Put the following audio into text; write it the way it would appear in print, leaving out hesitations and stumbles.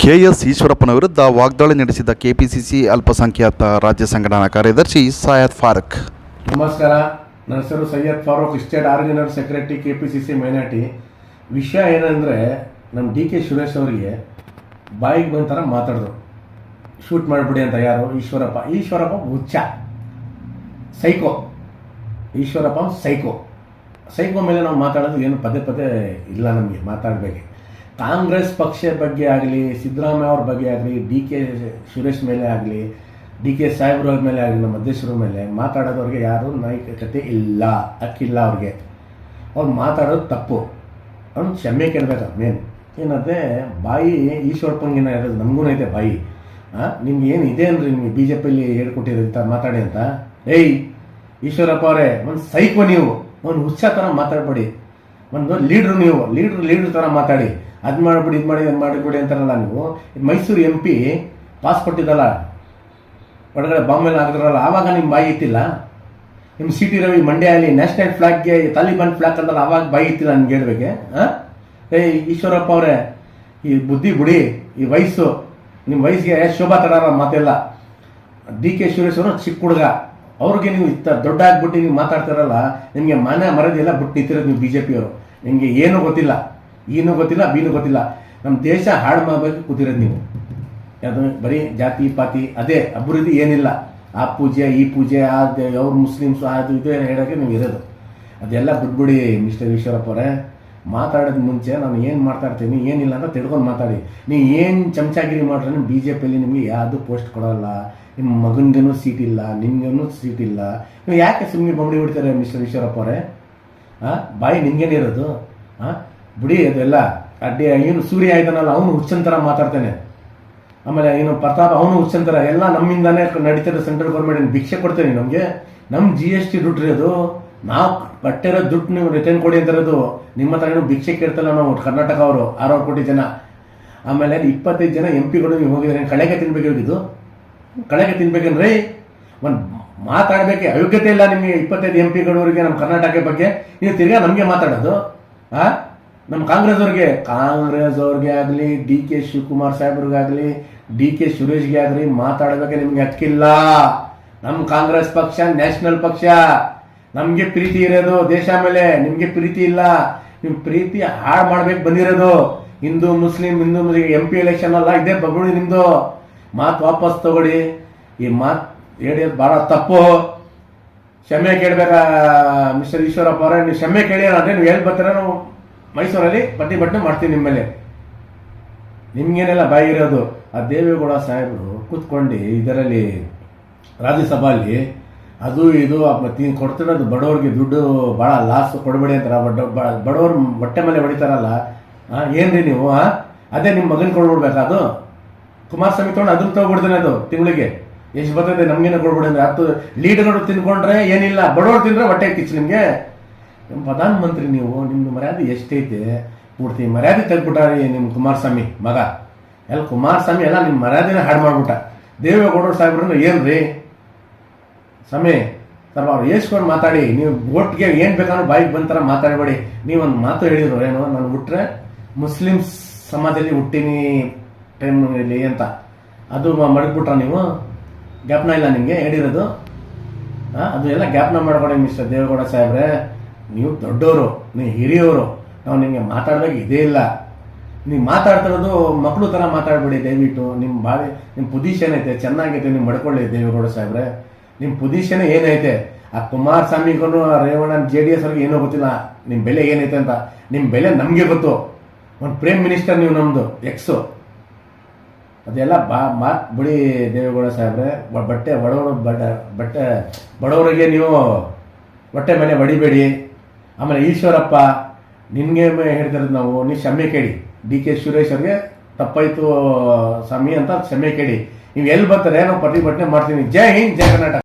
KS ಈಶ್ವರಪ್ಪನ ವಿರುದ್ಧ ವಾಗ್ದಾಳಿ ನಡೆಸಿದ ಕೆಪಿಸಿಸಿ ಅಲ್ಪಸಂಖ್ಯಾತ ರಾಜ್ಯ ಸಂಘಟನಾ ಕಾರ್ಯದರ್ಶಿ ಸೈಯದ್ ಫಾರೂಕ್. ನಮಸ್ಕಾರ, ನನ್ನ ಹೆಸರು Syed Farooq, state organiser secretary KPCC minority. ವಿಷಯ ಏನಂದರೆ, ನಮ್ಮ ಡಿ.ಕೆ. ಸುರೇಶ್ ಅವರಿಗೆ ಬಾಯಿಗೆ ಬಂದ ಥರ ಮಾತಾಡಿದ್ರು. ಶೂಟ್ ಮಾಡಿಬಿಡಿ ಅಂತ. ಯಾರು? ಈಶ್ವರಪ್ಪ ಹುಚ್ಚ, ಸೈಕೋ. ಈಶ್ವರಪ್ಪ ಸೈಕೋ ಮೇಲೆ ನಾವು ಮಾತಾಡೋದು ಏನು ಪದೇ ಇಲ್ಲ. ನಮಗೆ ಮಾತಾಡಬೇಕು. ಕಾಂಗ್ರೆಸ್ ಪಕ್ಷ ಬಗ್ಗೆ ಆಗಲಿ, ಸಿದ್ದರಾಮಯ್ಯ ಅವ್ರ ಬಗ್ಗೆ ಆಗಲಿ, ಡಿ.ಕೆ. ಸುರೇಶ್ ಮೇಲೆ ಆಗಲಿ, ಡಿ.ಕೆ. ಸಾಹೇಬ್ರ ಮೇಲೆ ಆಗಲಿ, ನಮ್ಮ ಅಧ್ಯಕ್ಷರ ಮೇಲೆ ಮಾತಾಡೋದವ್ರಿಗೆ ಯಾರು ನೈತಿಕತೆ ಇಲ್ಲ, ಹಕ್ಕಿಲ್ಲ ಅವ್ರಿಗೆ. ಅವ್ರು ಮಾತಾಡೋದು ತಪ್ಪು. ಅವ್ನು ಕ್ಷಮೆ ಕೇಳಬೇಕು. ಮೇನ್ ಏನಂದರೆ, ಬಾಯಿ ಈಶ್ವರಪ್ಪಂಗಿನ ಇರೋದು, ನಮಗೂ ಐತೆ ಬಾಯಿ. ನಿಮ್ಗೆ ಏನು ಇದೆ ಅಂದರೆ, ನಿಮಗೆ ಬಿ ಜೆ ಪಿಯಲ್ಲಿ ಹೇಳ್ಕೊಟ್ಟಿರೋಂಥ ಮಾತಾಡಿ ಅಂತ. ಏಯ್ ಈಶ್ವರಪ್ಪ ಅವರೇ, ಒಂದು ಸೈಕೋ ನೀವು, ಒಂದು ಹುಚ್ಚ ಥರ ಮಾತಾಡ್ಬೇಡಿ. ಒಂದು ಲೀಡ್ರು ನೀವು, ಲೀಡ್ರ್ ಥರ ಮಾತಾಡಿ. ಅದು ಮಾಡಿಬಿಡಿ, ಇದು ಮಾಡಿಬಿಡಿ ಅಂತಾರಲ್ಲ ನೀವು. ಮೈಸೂರು MP ಪಾಸ್ ಕೊಟ್ಟಿದ್ದಲ್ಲ, ಒಳಗಡೆ ಬಾಂಬೆಲ್ಲ ಆಗಿದ್ರಲ್ಲ, ಆವಾಗ ನಿಮ್ಮ ಬಾಯಿ ಇತ್ತಿಲ್ಲ. ನಿಮ್ಮ CT ರವಿ ಮಂಡ್ಯ ಅಲ್ಲಿ ನ್ಯಾಷನಲ್ ಫ್ಲಾಗ್ಗೆ ತಾಲಿಬಾನ್ ಫ್ಲಾಗ್ ಅಂತಲ್ಲ, ಆವಾಗ ಬಾಯಿ ಇತ್ತಿಲ್ಲ ನಿಮ್ಗೆ ಹೇಳ್ಬೇಕೆ? ಈಶ್ವರಪ್ಪ ಅವರೇ, ಈ ಬುದ್ಧಿ ಬಿಡಿ. ಈ ವಯಸ್ಸು, ನಿಮ್ಮ ವಯಸ್ಸಿಗೆ ಶೋಭಾ ತಡಾರ ಮಾತೆಲ್ಲ. ಡಿ.ಕೆ. ಸುರೇಶ್ ಅವರು ಚಿಕ್ಕ ಹುಡುಗ, ಅವ್ರಿಗೆ ನೀವು ದೊಡ್ಡ ಆಗ್ಬಿಟ್ಟು ನೀವು ಮಾತಾಡ್ತಾರಲ್ಲ, ನಿಮಗೆ ಮರದಿಲ್ಲ ಬಿಟ್ಟು ನಿಂತಿರೋದು ನೀವು BJP ಅವರು. ನಿಮಗೆ ಏನೂ ಗೊತ್ತಿಲ್ಲ, ಏನೂ ಗೊತ್ತಿಲ್ಲ, ಬೀನೂ ಗೊತ್ತಿಲ್ಲ. ನಮ್ಮ ದೇಶ ಹಾಳು ಮಾಡಬೇಕು ಕೂತಿರೋದು ನೀವು. ಅದು ಬರೀ ಜಾತಿ ಪಾತಿ, ಅದೇ ಅಭಿವೃದ್ಧಿ ಏನಿಲ್ಲ. ಆ ಪೂಜೆ, ಈ ಪೂಜೆ, ಅವ್ರು ಮುಸ್ಲಿಮ್ಸು, ಅದು ಇದು ಹೇಳೋಕ್ಕೆ ನೀವು ಇರೋದು. ಅದೆಲ್ಲ ಬಿಟ್ಬಿಡಿ ಮಿಸ್ಟರ್ ಈಶ್ವರಪ್ಪ ಅವರೇ. ಮಾತಾಡೋದು ಮುಂಚೆ ನಾನು ಏನು ಮಾತಾಡ್ತೀನಿ, ಏನಿಲ್ಲ ಅಂತ ತಿಳ್ಕೊಂಡು ಮಾತಾಡಿ. ನೀವು ಏನು ಚಮಚಾಗಿರಿ ಮಾಡ್ರೆ BJPಯಲ್ಲಿ ನಿಮಗೆ ಯಾವುದು ಪೋಸ್ಟ್ ಕೊಡೋಲ್ಲ. ನಿಮ್ಮ ಮಗನಿಗೇನೂ ಸೀಟ್ ಇಲ್ಲ, ನಿಮ್ಗೇನೂ ಸೀಟ್ ಇಲ್ಲ. ನೀವು ಯಾಕೆ ಸುಮ್ಮನೆ ಬಂಬಡಿ ಬಿಡ್ತಾರೆ ಮಿಸ್ಟರ್ ಈಶ್ವರಪ್ಪ ಅವರೇ? ಬಾಯಿ ನಿಮ್ಗೇನಿರೋದು? ಬಿಡಿ ಅದೆಲ್ಲ. ಏನು ಸೂರ್ಯ ಆಯ್ತಾನಲ್ಲ, ಅವನು ಹುಚ್ಚಂತರ ಮಾತಾಡ್ತಾನೆ. ಆಮೇಲೆ ಏನು ಪ್ರತಾಪ್, ಅವನು ಹುಚ್ಚಂತರ. ಎಲ್ಲ ನಮ್ಮಿಂದಾನೇ ನಡೀತಾರೆ. ಸೆಂಟ್ರಲ್ ಗೌರ್ಮೆಂಟ್ ಭಿಕ್ಷೆ ಕೊಡ್ತೇನೆ ನಮಗೆ. ನಮ್ಮ GST ದುಡ್ಡು ರೀ ಅದು. ನಾವು ಕಟ್ಟಿರೋ ದುಡ್ಡು ನೀವು ರಿಟರ್ನ್ ಕೊಡಿ ಅಂತಿರೋದು. ನಿಮ್ಮ ಹತ್ರ ಏನು ಭಿಕ್ಷೆ ಕೇಳ್ತಲ್ಲ ನಾವು, ಕರ್ನಾಟಕ ಅವರು 6 ಕೋಟಿ ಜನ. ಆಮೇಲೆ 25 ಜನ MP ನೀವು ಹೋಗಿದ್ರೆ ಕಳೆಗೆ ತಿನ್ಬೇಕಾಗಿದ್ದು. ಕಳೆಗೆ ತಿನ್ಬೇಕೇನ್ರಿ? ಒಂದು ಮಾತಾಡಬೇಕೆ ಅಯೋಗ್ಯತೆ ಇಲ್ಲ ನಿಮಗೆ. 25 MP ನಮ್ಮ ಕರ್ನಾಟಕ ಬಗ್ಗೆ ನೀವು ತಿರ್ಗಾ ನಮಗೆ ಮಾತಾಡೋದು. ನಮ್ಮ ಕಾಂಗ್ರೆಸ್ ಅವ್ರಿಗೆ ಆಗಲಿ, ಡಿ.ಕೆ. ಶಿವಕುಮಾರ್ ಸಾಹೇಬ್ರಿಗಾಗಲಿ, ಡಿ.ಕೆ. ಸುರೇಶ್ಗೆ ಆಗಲಿ ಮಾತಾಡಬೇಕೆ ನಿಮ್ಗೆ ಹಕ್ಕಿಲ್ಲ. ನಮ್ಮ ಕಾಂಗ್ರೆಸ್ ಪಕ್ಷ ನ್ಯಾಷನಲ್ ಪಕ್ಷ. ನಮಗೆ ಪ್ರೀತಿ ಇರೋದು ದೇಶ ಮೇಲೆ, ನಿಮಗೆ ಪ್ರೀತಿ ಇಲ್ಲ. ನಿಮ್ಮ ಪ್ರೀತಿ ಹಾಳು ಮಾಡ್ಬೇಕು ಬಂದಿರೋದು. ಹಿಂದೂ ಮುಸ್ಲಿಂ MP ಎಲೆಕ್ಷನ್ ಅಲ್ಲ, ಇದೇ ಬಗ್ಗುಡಿ ನಿಮ್ಮದು. ಮಾತು ವಾಪಸ್ ತಗೊಳ್ಳಿ. ಈ ಮಾತು ಹೇಳಿಯೋದು ಭಾಳ ತಪ್ಪು. ಕ್ಷಮೆ ಕೇಳಬೇಕಾ ಮಿಸ್ಟರ್ ಈಶ್ವರಪ್ಪ ಅವರೇ? ನೀವು ಕ್ಷಮೆ ಕೇಳಿ ಅಂದರೆ ನೀವು ಹೇಳಿ ಬರ್ತೀರ, ನಾವು ಮೈಸೂರಲ್ಲಿ ಪ್ರತಿಭಟನೆ ಮಾಡ್ತೀವಿ ನಿಮ್ಮ ಮೇಲೆ. ನಿಮ್ಗೇನೆಲ್ಲ ಬಾಯಿ ಇರೋದು. ಆ ದೇವೇಗೌಡ ಸಾಹೇಬರು ಕೂತ್ಕೊಂಡು ಇದರಲ್ಲಿ ರಾಜ್ಯಸಭೆಯಲ್ಲಿ ಅದು ಇದು ಕೊಡ್ತಿರೋದು ಬಡವ್ರಿಗೆ ದುಡ್ಡು ಭಾಳ ಲಾಸ್ ಕೊಡಬೇಡಿ ಅಂತಾರ. ಬಡವ್ರ ಹೊಟ್ಟೆ ಮೇಲೆ ಹೊಡಿತಾರಲ್ಲ, ಏನ್ರಿ ನೀವು? ಅದೇ ನಿಮ್ಮ ಮಗನ ಕೊಡ್ಬಿಡ್ಬೇಕಾ? ಅದು ಕುಮಾರಸ್ವಾಮಿ ತೊಗೊಂಡು ಅದನ್ನು ತಗೊಬಿಡ್ತಾನೆ. ಅದು ತಿಂಗಳಿಗೆ ಎಷ್ಟು ಬರ್ತದೆ, ನಮಗೇನೆ ಕೊಡ್ಬಿಡಿ ಅಂದ್ರೆ. 10 ಲೀಡರ್ಗಳು ತಿನ್ಕೊಂಡ್ರೆ ಏನಿಲ್ಲ, ಬಡವರು ತಿಂದ್ರೆ ಹೊಟ್ಟೆ ಕಿಚ್ಚು ನಿಮಗೆ. ಪ್ರಧಾನಮಂತ್ರಿ ನೀವು, ನಿಮ್ದು ಮರ್ಯಾದೆ ಎಷ್ಟೈತೆ? ಪೂರ್ತಿ ಮರ್ಯಾದೆ ತೆಗ್ಬಿಟ್ಟಾರಿ ನಿಮ್ಮ ಕುಮಾರಸ್ವಾಮಿ ಮಗ. ಎಲ್ಲ ಕುಮಾರಸ್ವಾಮಿ ಎಲ್ಲ ನಿಮ್ಮ ಮರ್ಯಾದೆನೇ ಹಾಳು ಮಾಡ್ಬಿಟ್ಟ. ದೇವೇಗೌಡರು ಸಾಹೇಬ್ರನ್ನ ಏನ್ರಿ ಸಮಯ ಸ್ವಲ್ಪ ಅವ್ರು ಏಸ್ಕೊಂಡು ಮಾತಾಡಿ. ನೀವು ಓಟ್ಗೆ ಏನು ಬೇಕಾದ್ರೂ ಬಾಯಿಗೆ ಬಂತರ ಮಾತಾಡಬೇಡಿ. ನೀವೊಂದು ಮಾತು ಹೇಳಿದ್ರು, ಏನು, ನಾನು ಹುಟ್ಟರೆ ಮುಸ್ಲಿಮ್ಸ್ ಸಮಾಜದಲ್ಲಿ ಹುಟ್ಟಿನಿ ಟೈಮ್ನಲ್ಲಿ ಅಂತ. ಅದು ಮಡಗ್ಬಿಟ್ರ ನೀವು? ಜ್ಞಾಪನ ಇಲ್ಲ ನಿಮಗೆ ಹೇಳಿರೋದು? ಅದು ಎಲ್ಲ ಜ್ಞಾಪನ ಮಾಡ್ಕೊಡಿ ಮಿಸ್ಟರ್ ದೇವೇಗೌಡ ಸಾಹೇಬ್ರೆ. ನೀವು ದೊಡ್ಡವರು, ನೀವು ಹಿರಿಯವರು. ನಾವು ನಿಮಗೆ ಮಾತಾಡ್ಬೇಕು ಇದೇ ಇಲ್ಲ. ನೀವು ಮಾತಾಡ್ತಿರೋದು ಮಕ್ಕಳು ಥರ ಮಾತಾಡ್ಬೇಡಿ ದಯವಿಟ್ಟು. ನಿಮ್ಮ ಪೊಸಿಷನ್ ಐತೆ, ಚೆನ್ನಾಗೈತೆ, ನೀವು ಮಡ್ಕೊಳ್ಳಿ ದೇವೇಗೌಡ ಸಾಹೇಬ್ರೆ. ನಿಮ್ಮ ಪೊಸಿಷನ್ ಏನೈತೆ? ಆ ಕುಮಾರಸ್ವಾಮಿಗೂ ರೇವಣ್ಣ JDS ಅವ್ರಿಗೆ ಏನೋ ಗೊತ್ತಿಲ್ಲ ನಿಮ್ಮ ಬೆಲೆ ಏನೈತೆ ಅಂತ. ನಿಮ್ಮ ಬೆಲೆ ನಮಗೆ ಗೊತ್ತು. ಒಂದು ಪ್ರೈಮ್ ಮಿನಿಸ್ಟರ್ ನೀವು, ನಮ್ಮದು ಎಕ್ಸು. ಅದೆಲ್ಲ ಮಾತು ಬಿಡಿ ದೇವೇಗೌಡ ಸಾಹೇಬ್ರೆ. ಬಡವರಿಗೆ ನೀವು ಹೊಟ್ಟೆ ಮೇಲೆ ಹೊಡಿಬೇಡಿ. ಆಮೇಲೆ ಈಶ್ವರಪ್ಪ, ನಿನಗೆ ಹೇಳ್ತಿರೋದು ನಾವು, ನೀವು ಕ್ಷಮೆ ಕೇಳಿ. ಡಿ.ಕೆ. ಸುರೇಶ್ ಅವ್ರಿಗೆ ತಪ್ಪಾಯಿತು ಸ್ವಾಮಿ ಅಂತ ಕ್ಷಮೆ ಕೇಳಿ. ನೀವು ಎಲ್ಲಿ ಬರ್ತಾರೆ, ನಾವು ಪ್ರತಿಭಟನೆ ಮಾಡ್ತೀನಿ. ಜೈ ಹಿಂದ್, ಜೈ ಕರ್ನಾಟಕ.